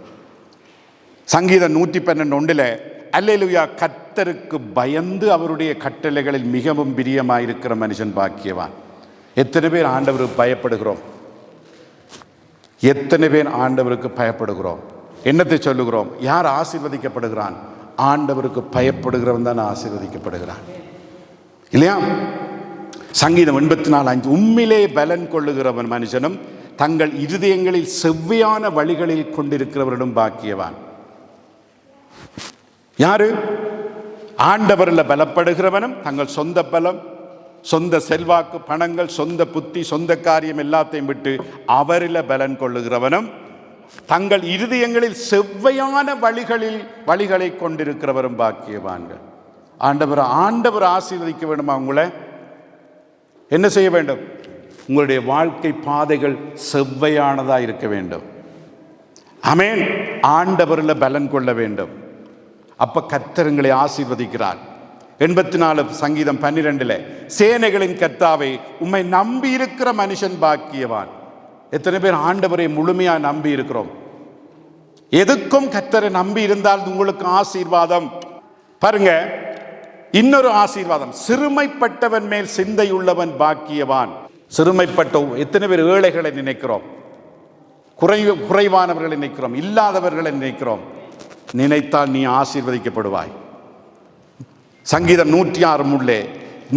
சங்கீதம் 112 அல்லேலூயா, கர்த்தருக்கு பயந்து அவருடைய கட்டளைகளில் மிகவும் பிரியமாயிருக்கிற மனுஷன் பாக்கியவான். எத்தனை பேர் ஆண்டவருக்கு பயப்படுகிறோம்? எத்தனை பேர் ஆண்டவருக்கு பயப்படுகிறோம்? என்னத்தை சொல்லுகிறோம்? யார் ஆசீர்வதிக்கப்படுகிறான்? ஆண்டவருக்கு பயப்படுகிறவன் தான் ஆசீர்வதிக்கப்படுகிறான், இல்லையா? சங்கீதம் 84:5, உம்மிலே பலன் கொள்ளுகிறவன் மனுஷனும் தங்கள் இருதயங்களில் செவ்வையான வழிகளில் கொண்டிருக்கிறவரிடம் பாக்கியவான். யாரு? ஆண்டவரில் பலப்படுகிறவனும் தங்கள் சொந்த பலம், சொந்த செல்வாக்கு, பணங்கள், சொந்த புத்தி, சொந்த காரியம் எல்லாத்தையும் விட்டு அவரில் பலன் கொள்ளுகிறவனும் தங்கள் இருதயங்களில் செவ்வையான வழிகளை கொண்டிருக்கிறவரும் பாக்கியவான்கள். ஆண்டவர் ஆசீர்வதிக்க வேண்டுமா? உங்களை என்ன செய்ய வேண்டும்? உங்களுடைய வாழ்க்கை பாதைகள் செவ்வையானதா இருக்க வேண்டும். ஆமென். ஆண்டவரில் பலன் கொள்ள வேண்டும். அப்ப கர்த்தர் உங்களை ஆசீர்வதிக்கிறார். 84 சங்கீதம் 12 சேனைகளின் கர்த்தாவே உம்மை நம்பி இருக்கிற மனுஷன் பாக்கியவான். எத்தனை பேர் ஆண்டவரை முழுமையா நம்பி இருக்கிறோம்? எதுக்கும் கர்த்தரை நம்பி இருந்தால் உங்களுக்கு ஆசீர்வாதம். பாருங்க, இன்னொரு ஆசீர்வாதம், சிறுமைப்பட்டவன் மேல் சிந்தையுள்ளவன் பாக்கியவான். சிறுமைப்பட்ட எத்தனை பேர் ஏழைகளை நினைக்கிறோம், குறைவானவர்களை நினைக்கிறோம், இல்லாதவர்களை நினைக்கிறோம். நினைத்தால் நீ ஆசீர்வதிக்கப்படுவாய். சங்கீதம் 106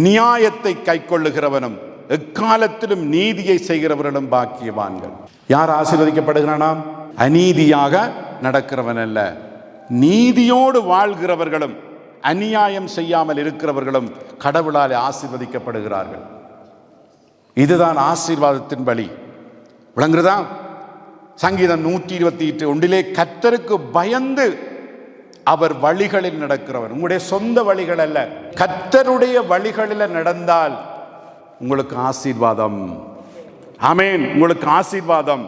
நியாயத்தை கை கொள்ளுகிறவனும் எக்காலத்திலும் நீதியை செய்கிறவர்களும் பாக்கியவான்கள். யார் ஆசீர்வதிக்கப்படுகிறானாம்? அநீதியாக நடக்கிறவன் அல்ல, நீதியோடு வாழ்கிறவர்களும் அநியாயம் செய்யாமல் இருக்கிறவர்களும் கடவுளால் ஆசீர்வதிக்கப்படுகிறார்கள். இதுதான் ஆசீர்வாதத்தின் வழி. விளங்குறதா? சங்கீதம் 121 கர்த்தருக்கு பயந்து அவர் வழிகளில் நடக்கிறவர். உங்களுடைய சொந்த வழிகள் அல்ல, கர்த்தருடைய வழிகளில் நடந்தால் உங்களுக்கு ஆசீர்வாதம். ஆமென். உங்களுக்கு ஆசீர்வாதம்.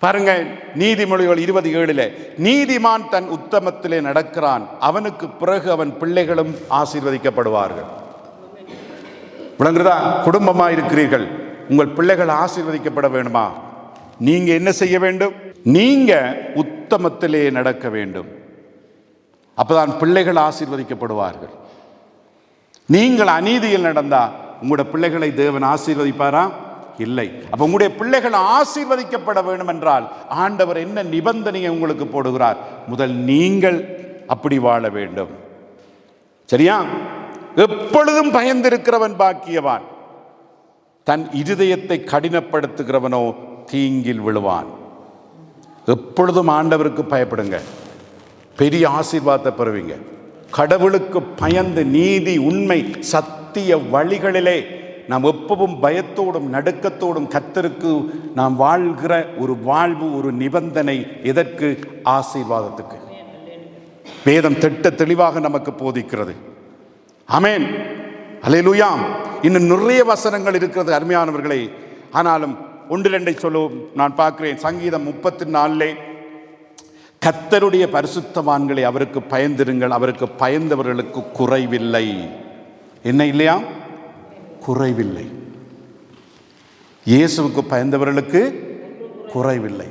பாருங்க, நீதிமொழிகள் 27 நீதிமான் தன் உத்தமத்திலே நடக்கிறான், அவனுக்கு பிறகு அவன் பிள்ளைகளும் ஆசீர்வதிக்கப்படுவார்கள். விளங்குறதா? குடும்பமா இருக்கிறீர்கள், உங்கள் பிள்ளைகள் ஆசீர்வதிக்கப்பட வேண்டுமா? நீங்க என்ன செய்ய வேண்டும்? நீங்க உத்தமத்திலே நடக்க வேண்டும். அப்பதான் பிள்ளைகள் ஆசீர்வதிக்கப்படுவார்கள். நீங்கள் அநீதியில் நடந்தா உங்களுடைய பிள்ளைகளை தேவன் ஆசீர்வதிப்பாரா? இல்லை. அப்ப உங்களுடைய பிள்ளைகள் ஆசீர்வதிக்கப்பட வேண்டும் என்றால் ஆண்டவர் என்ன நிபந்தனையை உங்களுக்கு போடுகிறார்? முதல் நீங்கள் அப்படி வாழ வேண்டும். சரியா? எப்பொழுதும் பயந்திருக்கிறவன் பாக்கியவான், தன் இருதயத்தை கடினப்படுத்துகிறவனோ தீங்கில் விழுவான். எப்பொழுதும் ஆண்டவருக்கு பயப்படுங்க, பெரிய ஆசீர்வாதத்தை பெறுவீங்க. கடவுளுக்கு பயந்து நீதி, உண்மை, சத்திய வழிகளிலே நாம் எப்பவும் பயத்தோடும் நடுக்கத்தோடும் கர்த்தருக்கு நாம் வாழ்கிற ஒரு வாழ்வு, ஒரு நிபந்தனை. எதற்கு? ஆசீர்வாதத்துக்கு. வேதம் திட்ட தெளிவாக நமக்கு போதிக்கிறது. ஆமென். அல்லேலூயா. இன்னும் நிறைய வசனங்கள் இருக்கிறது அருமையானவர்களே. ஆனாலும் 1-2 சொல்லுவோம். நான் பார்க்கிறேன். சங்கீதம் 34 கர்த்தருடைய பரிசுத்தவான்களை அவருக்கு பயந்திருங்கள், அவருக்கு பயந்தவர்களுக்கு குறைவில்லை. என்ன இல்லையா? குறைவில்லை. இயேசுவுக்கு பயந்தவர்களுக்கு குறைவில்லை.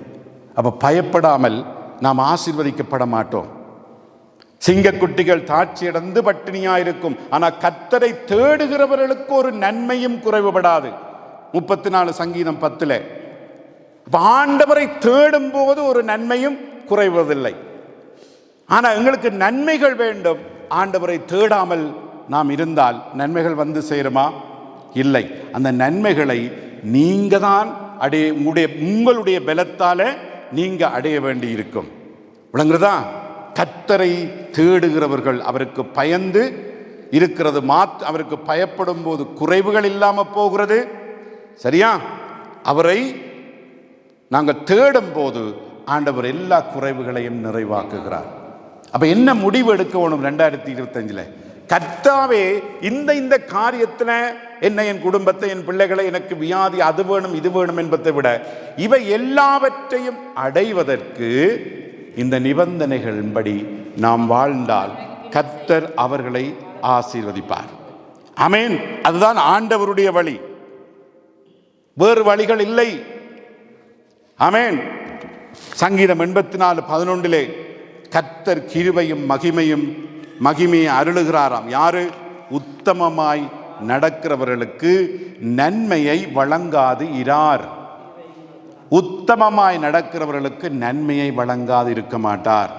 அப்ப பயப்படாமல் நாம் ஆசீர்வதிக்கப்பட மாட்டோம். சிங்கக்குட்டிகள் தாட்சியடைந்து பட்டினியாயிருக்கும், ஆனால் கர்த்தரை தேடுகிறவர்களுக்கு ஒரு நன்மையும் குறைவுபடாது. 34 சங்கீதம் 10 ஆண்டவரை தேடும் போது ஒரு நன்மையும் குறைவதில்லை. ஆனால் எங்களுக்கு நன்மைகள் வேண்டும். ஆண்டவரை தேடாமல் நாம் இருந்தால் நன்மைகள் வந்து சேருமா? இல்லை. அந்த நன்மைகளை நீங்க தான் உங்களுடைய பலத்தால நீங்க அடைய வேண்டி இருக்கும். விளங்குறதா? கர்த்தரை தேடுகிறவர்கள் அவருக்கு பயந்து இருக்கிறது அவருக்கு பயப்படும் போது குறைவுகள் இல்லாம போகிறது. சரியா? அவரை நாங்கள் தேடும் போது ஆண்டவர் எல்லா குறைவுகளையும் நிறைவாக்குகிறார். அப்ப என்ன முடிவு எடுக்க வேணும் 2025? கர்த்தாவே, இந்த காரியத்துல என்ன, என் குடும்பத்தை, என் பிள்ளைகளை, எனக்கு வியாதி, அது வேணும் இது வேணும் என்பதை விட இவை எல்லாவற்றையும் அடைவதற்கு இந்த நிபந்தனைகளின்படி நாம் வாழ்ந்தால் கர்த்தர் அவர்களை ஆசீர்வதிப்பார். ஆமென். அதுதான் ஆண்டவருடைய வழி, வேறு வழிகள் இல்லை. ஆமென். சங்கீதம் 84:11 கர்த்தர் கிருபையும் மகிமையை அருளுகிறாராம். யாரு? உத்தமமாய் நடக்கிறவர்களுக்கு நன்மையை வழங்காது இரார். உத்தமமாய் நடக்கிறவர்களுக்கு நன்மையை வழங்காது இருக்க மாட்டார்.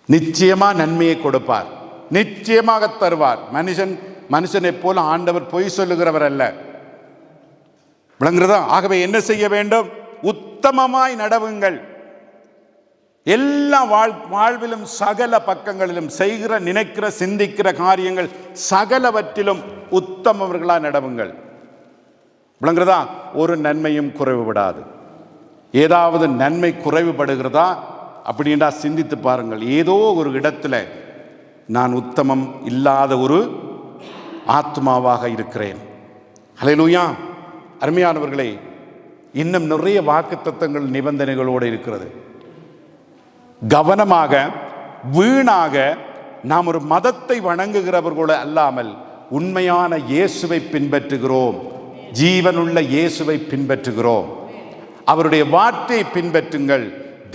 நிச்சயமா நன்மையை கொடுப்பார், நிச்சயமாக தருவார். மனுஷனை போல ஆண்டவர் பொய் சொல்லுகிறவர் அல்ல. விளங்குறதா? ஆகவே என்ன செய்ய வேண்டும்? உத்தமமாய் நடவுங்கள். எல்லா வாழ்விலும் சகல பக்கங்களிலும் செய்கிற, நினைக்கிற, சிந்திக்கிற காரியங்கள் சகலவற்றிலும் உத்தமவர்களா நடவுங்கள். விளங்குறதா? ஒரு நன்மையும் குறைவுபடாது. ஏதாவது நன்மை குறைவுபடுகிறதா அப்படின்றா சிந்தித்து பாருங்கள். ஏதோ ஒரு இடத்துல நான் உத்தமம் இல்லாத ஒரு ஆத்மாவாக இருக்கிறேன். ஹல்லேலூயா. அருமையானவர்களே, இன்னும் நிறைய வாக்குத்தத்தங்கள் நிபந்தனைகளோடு இருக்கிறது. கவனமாக, வீணாக நாம் ஒரு மதத்தை வணங்குகிறவர்களோடு அல்லாமல் உண்மையான இயேசுவை பின்பற்றுகிறோம், ஜீவனுள்ள இயேசுவை பின்பற்றுகிறோம். அவருடைய வார்த்தையை பின்பற்றுங்கள்.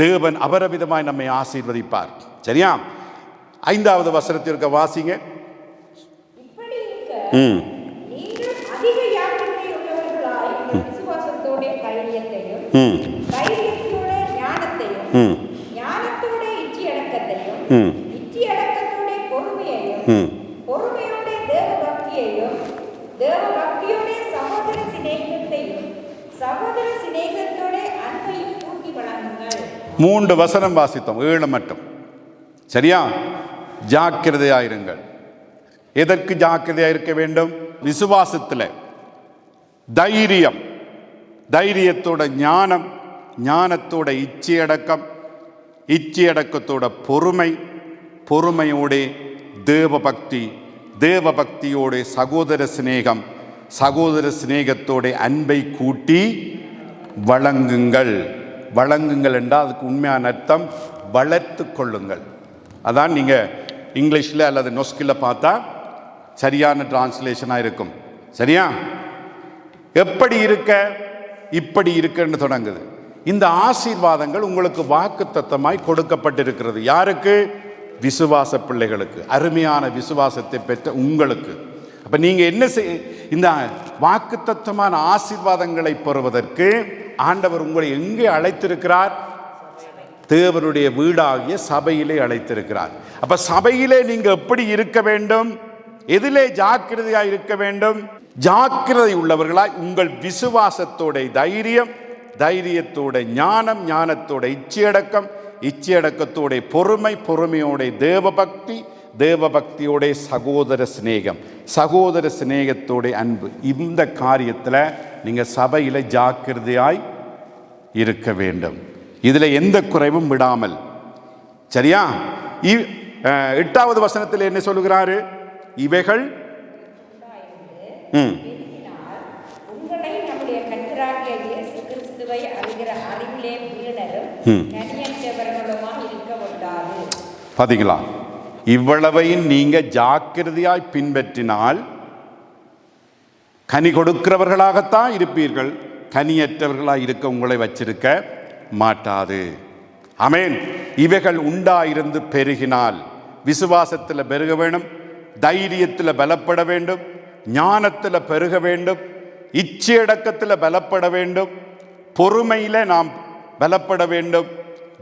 தேவன் அபரவிதமாய் நம்மை ஆசீர்வதிப்பார். சரியா? 5வது வசனத்திற்கு வாசிங்க. மூன்று வசனம் வாசித்தோம், 7 மட்டும். சரியா? ஜாக்கிரதையாயிருங்கள். எதற்கு ஜாக்கிரதையா இருக்க வேண்டும்? விசுவாசத்தில் தைரியம், தைரியத்தோட ஞானம், ஞானத்தோட இச்சையடக்கம், இச்சையடக்கத்தோட பொறுமை, பொறுமையோட தேவ பக்தி, தேவ பக்தியோட சகோதர சிநேகம், சகோதர சிநேகத்தோட அன்பை கூட்டி வழங்குங்கள். வழங்குங்கள் என்றால் அதுக்கு உண்மையான அர்த்தம் வளர்த்து கொள்ளுங்கள். அதான் நீங்கள் இங்கிலீஷில் அல்லது நொஸ்கில் பார்த்தா சரியான டிரான்ஸ்லேஷனாக இருக்கும். சரியா? எப்படி இருக்க? இப்படி இருக்குன்னு தொடங்குது. இந்த ஆசீர்வாதங்கள் உங்களுக்கு வாக்குத்தத்தமாய் கொடுக்கப்பட்டிருக்கிறது. யாருக்கு? விசுவாச பிள்ளைகளுக்கு, அருமையான விசுவாசத்தை பெற்ற உங்களுக்கு. அப்போ நீங்கள் என்ன இந்த வாக்குத்தத்தமான ஆசீர்வாதங்களை பெறுவதற்கு ஆண்டவர் உங்களை எங்கே அழைத்திருக்கிறார்? தேவனுடைய வீடாகிய சபையிலே அழைத்திருக்கிறார். அப்ப சபையிலே நீங்க எப்படி இருக்க வேண்டும்? எதிலே ஜாக்கிரதையா இருக்க வேண்டும்? ஜாக்கிரதை உள்ளவர்களாய் உங்கள் விசுவாசத்தோட தைரியம், தைரியத்தோட ஞானம், ஞானத்தோட இச்சையடக்கம், இச்சையடக்கத்தோட பொறுமை, பொறுமையோட தேவபக்தி, தேவபக்தியோட சகோதர சிநேகம், சகோதர சிநேகத்தோட அன்பு. இந்த காரியத்தில் நீங்கள் சபையில் ஜாக்கிரதையாய் இருக்க வேண்டும். இதில் எந்த குறைவும் விடாமல். சரியா? 8வது வசனத்தில் என்ன சொல்லுகிறாரு? இவைகள் பாத்தீங்களா? இவ்வளவையும் நீங்க ஜாக்கிரதையாய் பின்பற்றினால் கனி கொடுக்கிறவர்களாகத்தான் இருப்பீர்கள். கனியற்றவர்களாய் இருக்க உங்களை வச்சிருக்க மாட்டாது. ஆமென். இவைகள் உண்டாயிருந்து பெருகினால், விசுவாசத்தில் பெருக வேண்டும், தைரியத்தில் பலப்பட வேண்டும், ஞானத்தில் பெருக வேண்டும், இச்சையடக்கத்தில் பலப்பட வேண்டும், பொறுமையில் நாம் பலப்பட வேண்டும்,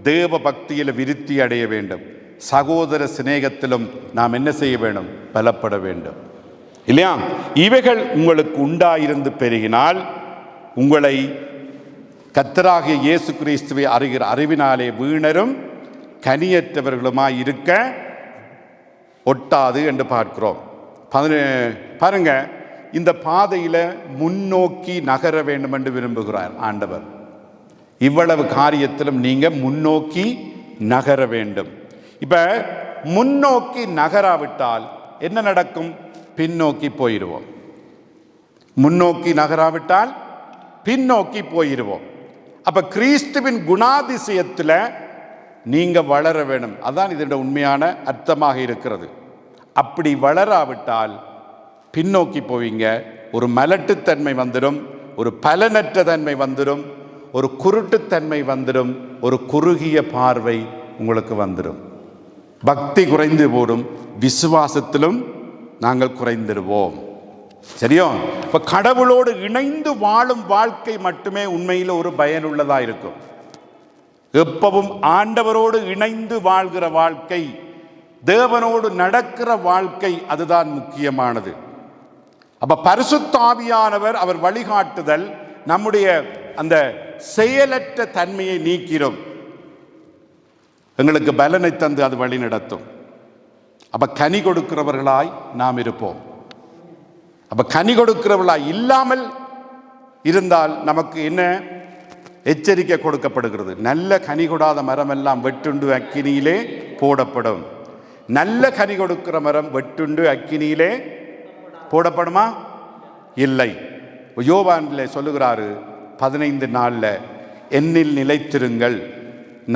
தேவ பக்தியில் விருத்தி அடைய வேண்டும், சகோதர சிநேகத்திலும் நாம் என்ன செய்ய வேண்டும்? பலப்பட வேண்டும். இல்லையா? இவைகள் உங்களுக்கு உண்டாயிருந்து பெருகினால் உங்களை கர்த்தராகிய இயேசு கிறிஸ்துவை அறிகிற அறிவினாலே வீணரும் கனியற்றவர்களுமாய் இருக்க ஒட்டாது என்று பார்க்கிறோம். பாருங்க, இந்த பாதையில் முன்னோக்கி நகர வேண்டும் என்று விரும்புகிறார் ஆண்டவர். இவ்வளவு காரியத்திலும் நீங்க முன்னோக்கி நகர வேண்டும். இப்ப முன்னோக்கி நகராவிட்டால் என்ன நடக்கும்? பின்னோக்கி போயிடுவோம். முன்னோக்கி நகராவிட்டால் பின்னோக்கி போயிடுவோம். அப்ப கிறிஸ்துவின் குணாதிசயத்தில் நீங்க வளர வேண்டும். அதான் இதோட உண்மையான அர்த்தமாக இருக்கிறது. அப்படி வளராவிட்டால் பின்னோக்கி போவீங்க. ஒரு மலட்டுத்தன்மை வந்துடும், ஒரு பலனற்ற தன்மை வந்துடும், ஒரு குருட்டுத்தன்மை வந்துடும், ஒரு குறுகிய பார்வை உங்களுக்கு வந்துடும். பக்தி குறைந்து போடும், விசுவாசத்திலும் நாங்கள் குறைந்திடுவோம். சரியோ? இப்ப கடவுளோடு இணைந்து வாழும் வாழ்க்கை மட்டுமே உண்மையில் ஒரு பயனுள்ளதா இருக்கும். எப்பவும் ஆண்டவரோடு இணைந்து வாழ்கிற வாழ்க்கை, தேவனோடு நடக்கிற வாழ்க்கை, அதுதான் முக்கியமானது. அப்ப பரிசுத்த ஆவியானவர் அவர் வழிகாட்டுதல் நம்முடைய அந்த செயலற்ற தன்மையை நீக்கிறோம், எங்களுக்கு பலனை தந்து அது வழி நடத்தும். அப்ப கனி கொடுக்கிறவர்களாய் நாம் இருப்போம். அப்ப கனி கொடுக்கிறவர்களாய் இல்லாமல் இருந்தால் நமக்கு என்ன எச்சரிக்கை கொடுக்கப்படுகிறது? நல்ல கனி கொடாத மரம் எல்லாம் வெட்டுண்டு அக்கினியிலே போடப்படும். நல்ல கனி கொடுக்கிற மரம் வெட்டுண்டு அக்கினியிலே போடப்படுமா? இல்லை. யோவானிலே சொல்லுகிறாரு 15 நாள்ல, என்னில் நிலைத்திருங்கள்,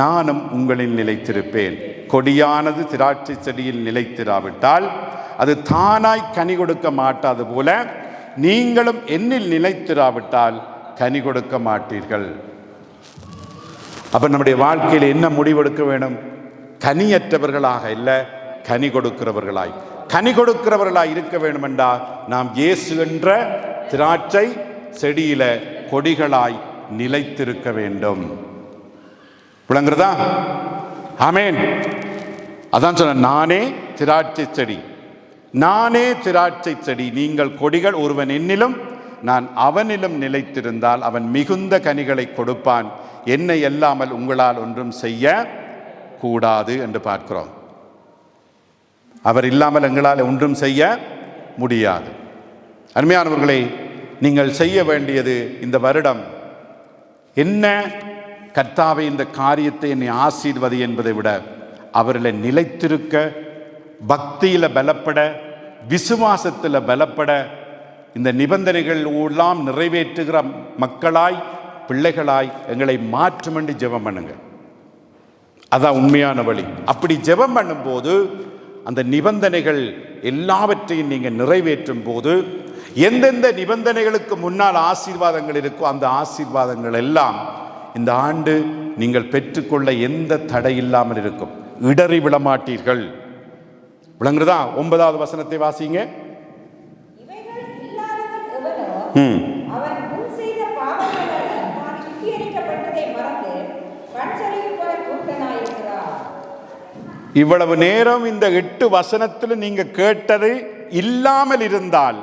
நானும் உங்களில் நிலைத்திருப்பேன். கொடியானது திராட்சை செடியில் நிலைத்திராவிட்டால் அது தானாய் கனி கொடுக்க மாட்டாது போல நீங்களும் என்னில் நிலைத்திராவிட்டால் கனி கொடுக்க மாட்டீர்கள். அப்ப நம்முடைய வாழ்க்கையில் என்ன முடிவெடுக்க வேணும்? கனியற்றவர்களாக இல்லை, கனி கொடுக்கிறவர்களாய். கனி கொடுக்கிறவர்களாய் இருக்க வேண்டும் என்றால் நாம் இயேசு என்ற திராட்சை செடியில கொடிகளாய் நிலைத்திருக்க வேண்டும். விளங்குறதா? ஆமென். அதான் சொன்ன, நானே திராட்சை செடி, நானே திராட்சை செடி, நீங்கள் கொடிகள். ஒருவன் என்னிலும் நான் அவனிலும் நிலைத்திருந்தால் அவன் மிகுந்த கனிகளை கொடுப்பான். என்னை அல்லாமல் உங்களால் ஒன்றும் செய்ய கூடாது என்று பார்க்கிறோம். அவர் இல்லாமல் எங்களால் ஒன்றும் செய்ய முடியாது. அருமையானவர்களே, நீங்கள் செய்ய வேண்டியது இந்த வருடம் என்ன? கர்த்தாவே, இந்த காரியத்தை என்னை ஆசீர்வதி என்பதை விட அவர்களை நிலைத்திருக்க, பக்தியில் பலப்பட, விசுவாசத்தில் பலப்பட, இந்த நிபந்தனைகள் எல்லாம் நிறைவேற்றுகிற மக்களாய், பிள்ளைகளாய் எங்களை மாற்றும் என்று ஜெபம் பண்ணுங்க. அதான் உண்மையான வழி. அப்படி ஜெபம் பண்ணும்போது அந்த நிபந்தனைகள் எல்லாவற்றையும் நீங்கள் நிறைவேற்றும் போது, எந்தெந்த நிபந்தனைகளுக்கு முன்னால் ஆசீர்வாதங்கள் இருக்கோ அந்த ஆசீர்வாதங்கள் எல்லாம் இந்த ஆண்டு நீங்கள் பெற்றுக்கொள்ள எந்த தடை இல்லாமல் இருக்கும். இடறி விடமாட்டீர்கள். விளங்குறதா? 9வது வசனத்தை வாசிங்க. இவ்வளவு நேரம் இந்த 8 வசனத்தில் நீங்க கேட்டது இல்லாமல் இருந்தால்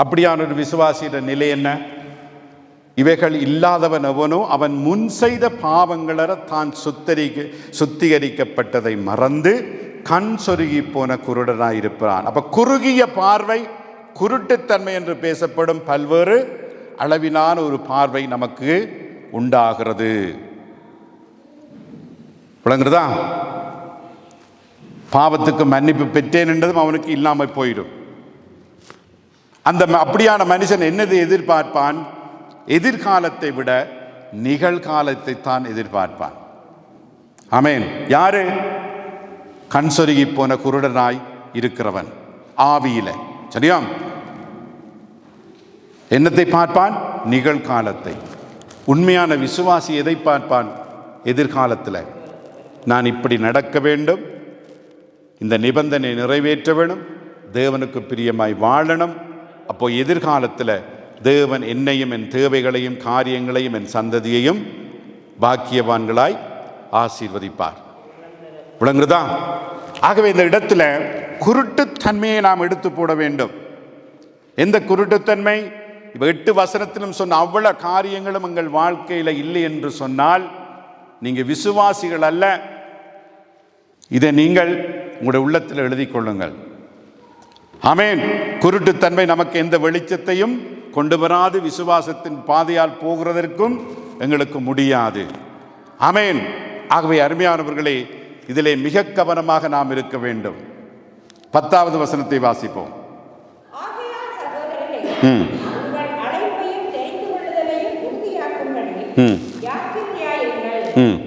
அப்படியான ஒரு விசுவாசியிட நிலை என்ன? இவைகள் இல்லாதவன் எவனோ அவன் முன் செய்த பாவங்களற தான் சுத்திகரிக்கப்பட்டதை மறந்து கண் சொருகி போன குருடனாயிருப்பான். அப்ப குறுகிய பார்வை, குருட்டுத்தன்மை என்று பேசப்படும் பல்வேறு அளவிலான ஒரு பார்வை நமக்கு உண்டாகிறது. விளங்குறதா? பாவத்துக்கு மன்னிப்பு பெற்றேன் என்றதும் அவனுக்கு இல்லாமல் போயிடும். அந்த அப்படியான மனுஷன் என்னது எதிர்பார்ப்பான்? எதிர்காலத்தை விட நிகழ்காலத்தை தான் எதிர்பார்ப்பான். ஆமென். யாரு? கண் சொருகி போன குருடனாய் இருக்கிறவன் ஆவியில. சரியா? என்னத்தை பார்ப்பான்? நிகழ்காலத்தை. உண்மையான விசுவாசி எதை பார்ப்பான்? எதிர்காலத்தில் நான் இப்படி நடக்க வேண்டும், இந்த நிபந்தனை நிறைவேற்ற வேணும், தேவனுக்கு பிரியமாய் வாழணும். அப்போ எதிர்காலத்தில் தேவன் என்னையும் என் தேவைகளையும் காரியங்களையும் என் சந்ததியையும் பாக்கியவான்களாய் ஆசீர்வதிப்பார். விளங்குறதா? ஆகவே இந்த இடத்துல குருட்டுத்தன்மையை நாம் எடுத்து போட வேண்டும். எந்த குருட்டுத்தன்மை? 8 வசனத்திலும் சொன்ன அவ்வளவு காரியங்களும் உங்கள் வாழ்க்கையில் இல்லை என்று சொன்னால் நீங்க விசுவாசிகள் அல்ல. இதை நீங்கள் உங்களுடைய உள்ளத்தில் எழுதி கொள்ளுங்கள். ஆமென். குருட்டுத்தன்மை நமக்கு எந்த வெளிச்சத்தையும் கொண்டு வராது. விசுவாசத்தின் பாதையால் போகிறதற்கும் எங்களுக்கு முடியாது. ஆமென். ஆகவே அருமையானவர்களே, இதிலே மிக கவனமாக நாம் இருக்க வேண்டும். 10வது வசனத்தை வாசிப்போம்.